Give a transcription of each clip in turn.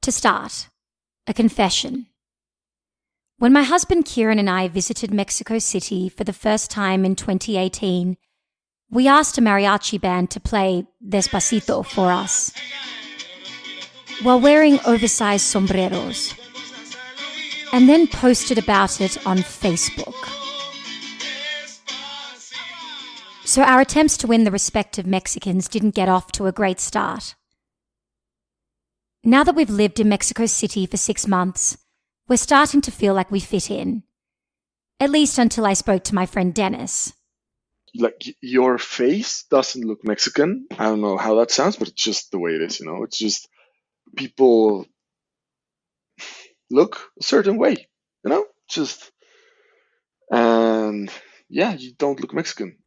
To start, a confession. When my husband Kieran and I visited Mexico City for the first time in 2018, we asked a mariachi band to play Despacito for us while wearing oversized sombreros, and then posted about it on Facebook. So our attempts to win the respect of Mexicans didn't get off to a great start. Now that we've lived in Mexico City for 6 months, we're starting to feel like we fit in. At least until I spoke to my friend Dennis. Like, your face doesn't look Mexican. I don't know how that sounds, but it's just the way it is, It's just people look a certain way, Just, and yeah, you don't look Mexican.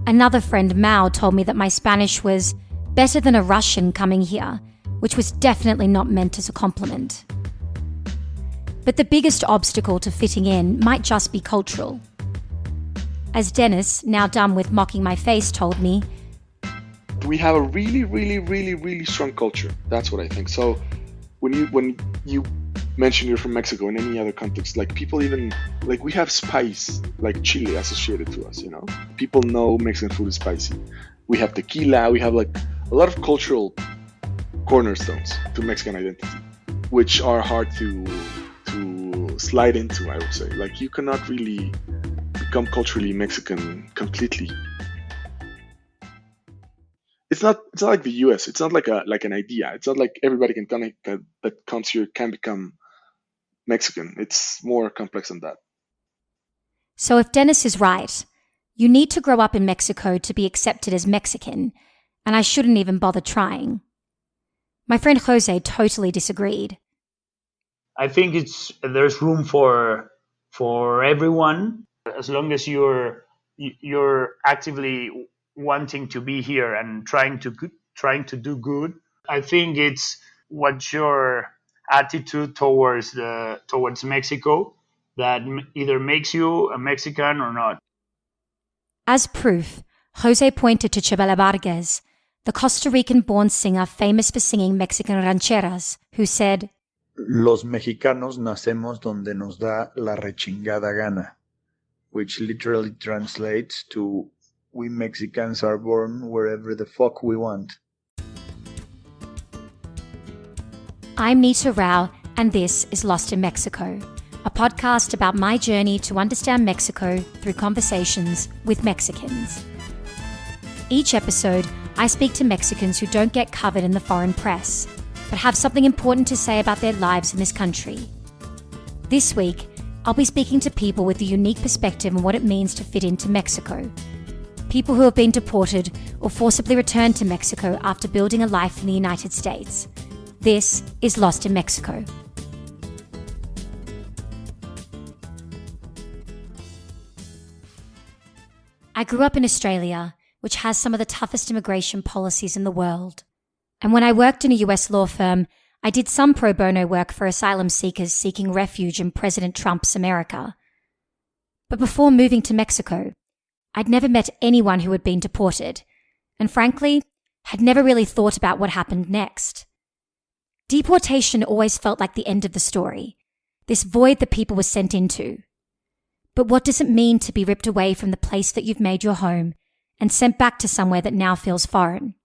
Another friend, Mao, told me that my Spanish was better than a Russian coming here, which was definitely not meant as a compliment. But the biggest obstacle to fitting in might just be cultural. As Dennis, now done with mocking my face, told me, we have a really, really, really, really strong culture. That's what I think. So when you mention you're from Mexico in any other context, like people even, like we have spice, like chili associated to us, People know Mexican food is spicy. We have tequila, we have like a lot of cultural cornerstones to Mexican identity, which are hard to slide into, I would say. Like you cannot really become culturally Mexican completely. It's not like the US. It's not like an idea. It's not like everybody can connect that comes here can become Mexican. It's more complex than that. So if Dennis is right, you need to grow up in Mexico to be accepted as Mexican, and I shouldn't even bother trying. My friend Jose totally disagreed. I think there's room for everyone, as long as you're actively wanting to be here and trying to do good. I think it's what's your attitude towards Mexico that either makes you a Mexican or not. As proof, Jose pointed to Chabela Vargas, the Costa Rican-born singer famous for singing Mexican rancheras, who said, Los mexicanos nacemos donde nos da la rechingada gana, which literally translates to we Mexicans are born wherever the fuck we want. I'm Nita Rao, and this is Lost in Mexico, a podcast about my journey to understand Mexico through conversations with Mexicans. Each episode, I speak to Mexicans who don't get covered in the foreign press, but have something important to say about their lives in this country. This week, I'll be speaking to people with a unique perspective on what it means to fit into Mexico. People who have been deported or forcibly returned to Mexico after building a life in the United States. This is Lost in Mexico. I grew up in Australia, which has some of the toughest immigration policies in the world. And when I worked in a US law firm, I did some pro bono work for asylum seekers seeking refuge in President Trump's America. But before moving to Mexico, I'd never met anyone who had been deported, and frankly, had never really thought about what happened next. Deportation always felt like the end of the story, this void that people were sent into. But what does it mean to be ripped away from the place that you've made your home and sent back to somewhere that now feels foreign?